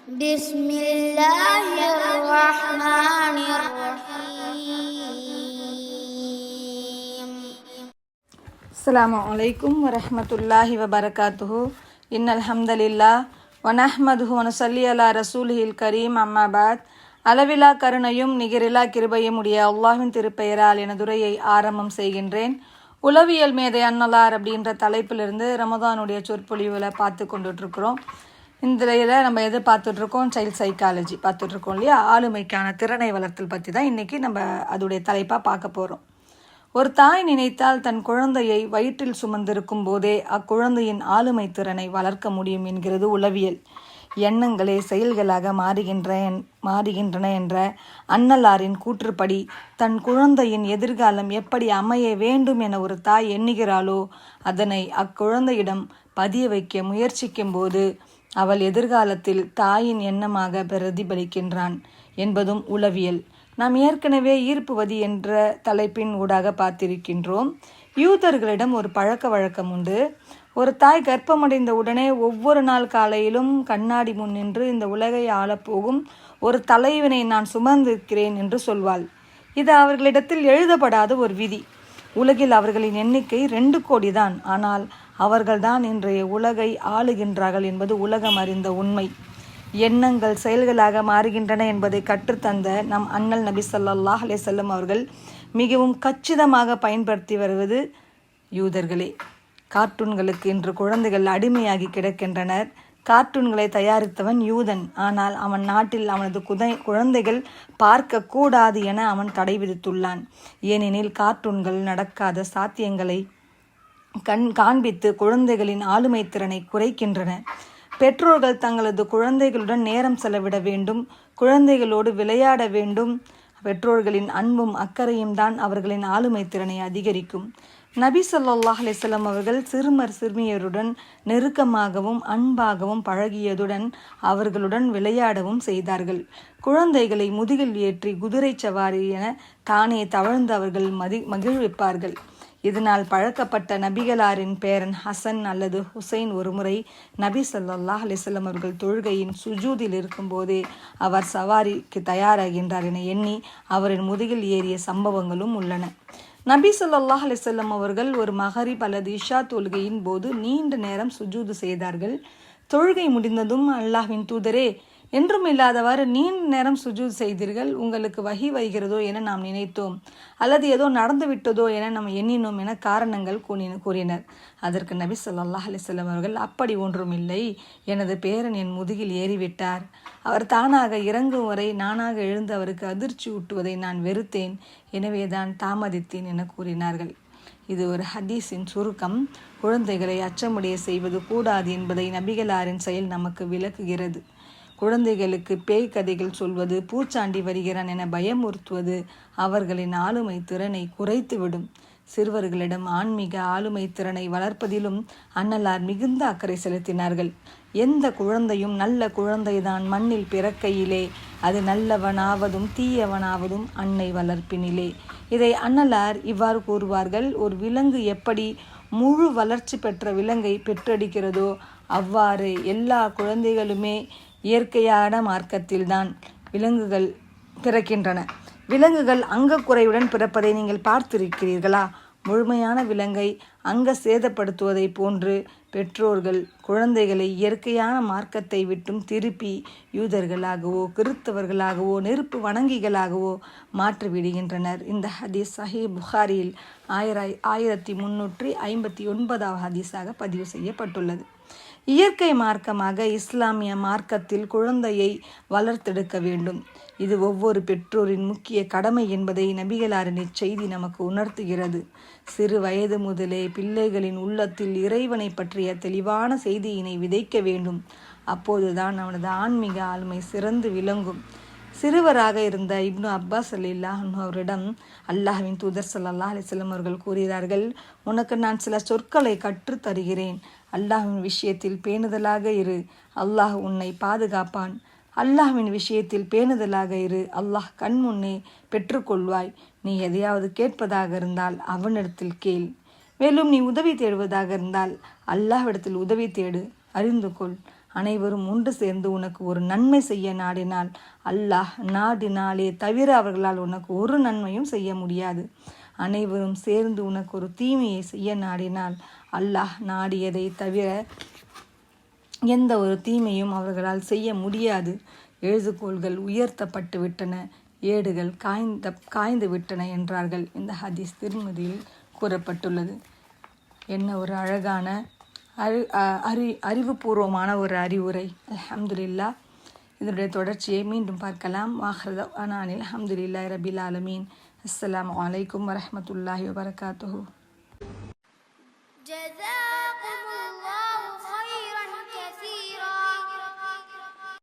بسم الله الرحمن الرحيم. அஸ்ஸலாமு அலைக்கும் வரஹ்மத்துல்லாஹி வபரகாத்துஹு. இன்னல் ஹம்தலில்லாஹ் வ நஹ்மதுஹு வ நுஸல்லி அலா ரசூலிஹில் கரீம். அம்மா பாத். அளவிலா கருணையும் நிகரிலா கிருபையும் உடைய அல்லாஹ்வின் திருப்பெயரால் எனதுரையை ஆரம்பம் செய்கின்றேன். உளவியல் மேதை அன்னலார் அப்படின்ற தலைப்பிலிருந்து ரமதானுடைய சொற்பொழிவுகளை பார்த்து கொண்டுட்ருக்குறோம். இந்த இதில் நம்ம எது பார்த்துட்ருக்கோம்? சைல்ட் சைக்காலஜி பார்த்துட்ருக்கோம் இல்லையா? ஆளுமைக்கான திறனை வளர்த்தல் பற்றி தான் இன்றைக்கி நம்ம அதோடைய தலைப்பாக பார்க்க போகிறோம். ஒரு தாய் நினைத்தால் தன் குழந்தையை வயிற்றில் சுமந்திருக்கும் போதே அக்குழந்தையின் ஆளுமை திறனை வளர்க்க முடியும் என்கிறது உளவியல். எண்ணங்களே செயல்களாக மாறுகின்றன என்ற அன்னலாரின் கூற்றுப்படி தன் குழந்தையின் எதிர்காலம் எப்படி அமைய வேண்டும் என ஒரு தாய் எண்ணுகிறாளோ அதனை அக்குழந்தையிடம் பதிய வைக்க முயற்சிக்கும் போது அவள் எதிர்காலத்தில் தாயின் எண்ணமாக பிரதிபலிக்கின்றான் என்பதும் உளவியல். நாம் ஏற்கனவே ஈர்ப்புவதி என்ற தலைப்பின் ஊடாக பார்த்திருக்கின்றோம். யூதர்களிடம் ஒரு பழக்க வழக்கம் உண்டு. ஒரு தாய் கர்ப்பமடைந்த உடனே ஒவ்வொரு நாள் காலையிலும் கண்ணாடி முன் நின்று இந்த உலகை ஆளப்போகும் ஒரு தலைவனை நான் சுமந்திருக்கிறேன் என்று சொல்வாள். இது அவர்களிடத்தில் எழுதப்படாத ஒரு விதி. உலகில் அவர்களின் எண்ணிக்கை 2 கோடி தான். ஆனால் அவர்கள்தான் இன்றைய உலகை ஆளுகின்றார்கள் என்பது உலகம் அறிந்த உண்மை. எண்ணங்கள் செயல்களாக மாறுகின்றன என்பதை கற்றுத்தந்த நம் அண்ணல் நபி ஸல்லல்லாஹு அலைஹி வஸல்லம் அவர்கள் மிகவும் கச்சிதமாக பயன்படுத்தி வருவது யூதர்களே. கார்ட்டூன்களுக்கு இன்று குழந்தைகள் அடிமையாகி கிடக்கின்றனர். கார்ட்டூன்களை தயாரித்தவன் யூதன். ஆனால் அவன் நாட்டில் அவனது குழந்தைகள் பார்க்க கூடாது என அவன் தடை விதித்துள்ளான். ஏனெனில் கார்ட்டூன்கள் நடக்காத சாத்தியங்களை காண்பித்து குழந்தைகளின் ஆளுமை திறனை குறைக்கின்றன. பெற்றோர்கள் தங்களது குழந்தைகளுடன் நேரம் செலவிட வேண்டும், குழந்தைகளோடு விளையாட வேண்டும். பெற்றோர்களின் அன்பும் அக்கறையும் தான் அவர்களின் ஆளுமை திறனை அதிகரிக்கும். நபி ஸல்லல்லாஹு அலைஹி வஸல்லம் அவர்கள் சிறுமியருடன் நெருக்கமாகவும் அன்பாகவும் பழகியதுடன் அவர்களுடன் விளையாடவும் செய்தார்கள். குழந்தைகளை முதுகில் ஏற்றி குதிரை சவாரி என தானே தவழ்ந்து அவர்கள் மகிழ்விப்பார்கள். இதனால் பழக்கப்பட்ட நபிகளாரின் பேரன் ஹசன் அல்லது ஹுசைன் ஒருமுறை நபி ஸல்லல்லாஹு அலைஹி வஸல்லம் அவர்கள் தொழுகையின் சுஜூதில் இருக்கும்போதே அவர் சவாரிக்கு தயாராகின்றார் என எண்ணி அவரின் முதுகில் ஏறிய சம்பவங்களும் உள்ளன. நபி ஸல்லல்லாஹு அலைஹி வஸல்லம் அவர்கள் ஒரு மகரிப் அல்லது இஷா தொழுகையின் போது நீண்ட நேரம் சுஜூது செய்தார்கள். தொழுகை முடிந்ததும் அல்லாஹ்வின் தூதரே, என்றும் இல்லாதவாறு நீண்ட நேரம் சுஜூத் செய்தீர்கள், உங்களுக்கு வஹி வருகிறதோ என நாம் நினைத்தோம், அல்லது ஏதோ நடந்து விட்டதோ என நாம் எண்ணினோம் என காரணங்கள் கூறினர். அதற்கு நபி ஸல்லல்லாஹு அலைஹி வஸல்லம் அவர்கள், அப்படி ஒன்றுமில்லை, எனது பேரன் என் முதுகில் ஏறிவிட்டார். அவர் தானாக இறங்கும் வரை நானாக எழுந்து அவருக்கு அதிர்ச்சி ஊட்டுவதை நான் வெறுத்தேன், எனவேதான் தாமதித்தேன் என கூறினார்கள். இது ஒரு ஹதீஸின் சுருக்கம். குழந்தைகளை அச்சமுடைய செய்வது கூடாது என்பதை நபிகளாரின் செயல் நமக்கு விளக்குகிறது. குழந்தைகளுக்கு பேய் கதைகள் சொல்வது, பூச்சாண்டி வருகிறான் என பயமுறுத்துவது அவர்களின் ஆளுமை திறனை குறைத்துவிடும். சிறுவர்களிடம் ஆன்மீக ஆளுமை திறனை வளர்ப்பதிலும் அன்னலார் மிகுந்த அக்கறை செலுத்தினார்கள். எந்த குழந்தையும் நல்ல குழந்தைதான் மண்ணில் பிறக்கையிலே, அது நல்லவனாவதும் தீயவனாவதும் அன்னை வளர்ப்பினிலே. இதை அன்னலார் இவ்வாறு கூறுவார்கள்: ஒரு விலங்கு எப்படி முழு வளர்ச்சி பெற்ற விலங்கை பெற்றெடுக்கிறதோ அவ்வாறு எல்லா குழந்தைகளுமே இயற்கையான மார்க்கத்தில்தான் விலங்குகள் பிறக்கின்றன. விலங்குகள் அங்கக்குறையுடன் பிறப்பதை நீங்கள் பார்த்திருக்கிறீர்களா? முழுமையான விலங்கை அங்க சேதப்படுத்துவதை போன்று பெற்றோர்கள் குழந்தைகளை இயற்கையான மார்க்கத்தை விட்டும் திருப்பி யூதர்களாகவோ கிறிஸ்தவர்களாகவோ நெருப்பு வணங்கிகளாகவோ மாற்றிவிடுகின்றனர். இந்த ஹதீஸ் சஹீஹ் புகாரியில் 1359 ஹதீஸாக பதிவு செய்யப்பட்டுள்ளது. இயற்கை மார்க்கமாக இஸ்லாமிய மார்க்கத்தில் குழந்தையை வளர்த்தெடுக்க வேண்டும். இது ஒவ்வொரு பெற்றோரின் முக்கிய கடமை என்பதை நபிகளாரின் இச்செய்தி நமக்கு உணர்த்துகிறது. சிறு வயது முதலே பிள்ளைகளின் உள்ளத்தில் இறைவனை பற்றிய தெளிவான செய்தியினை விதைக்க வேண்டும். அப்போதுதான் அவனது ஆன்மீக ஆளுமை சிறந்து விளங்கும். சிறுவராக இருந்த இப்னு அப்பாஸ் ரலியல்லாஹு அன்ஹு அவரிடம் அல்லாஹ்வின் தூதர் ஸல்லல்லாஹு அலைஹி வஸல்லம் அவர்கள் கூறுகிறார்கள், உனக்கு நான் சில சொற்களை கற்று தருகிறேன். அல்லாஹ்வின் விஷயத்தில் பேணுதலாக இரு, அல்லாஹ் உன்னை பாதுகாப்பான். அல்லாஹ்வின் விஷயத்தில் பேணுதலாக இரு, அல்லாஹ் கண் முன்னே பெற்றுக்கொள்வாய். நீ எதையாவது கேட்பதாக இருந்தால் அவனிடத்தில் கேள். மேலும் நீ உதவி தேடுவதாக இருந்தால் அல்லாஹ்விடத்தில் உதவி தேடு. அறிந்து கொள், அனைவரும் ஒன்று சேர்ந்து உனக்கு ஒரு நன்மை செய்ய நாடினால் அல்லாஹ் நாடினாலே தவிர அவர்களால் உனக்கு ஒரு நன்மையும் செய்ய முடியாது. அனைவரும் சேர்ந்து உனக்கு ஒரு தீமையை செய்ய நாடினால் அல்லாஹ் நாடியதை தவிர எந்த ஒரு தீமையும் அவர்களால் செய்ய முடியாது. எழுதுகோள்கள் உயர்த்தப்பட்டு விட்டன, ஏடுகள் காய்ந்து விட்டன என்றார்கள். இந்த ஹதீஸ் திருமதியில் கூறப்பட்டுள்ளது. என்ன ஒரு அழகான அறிவுபூர்வமான ஒரு அறிவுரை. அல்ஹம்துலில்லாஹ். இதனுடைய தொடர்ச்சியை மீண்டும் பார்க்கலாம். வாஹ்ரத அனானில் அல்ஹம்துலில்லாஹி ரபில் ஆலமீன். அஸ்ஸலாமு அலைக்கும் வரஹ்மத்துல்லாஹி வபரகாத்துஹு.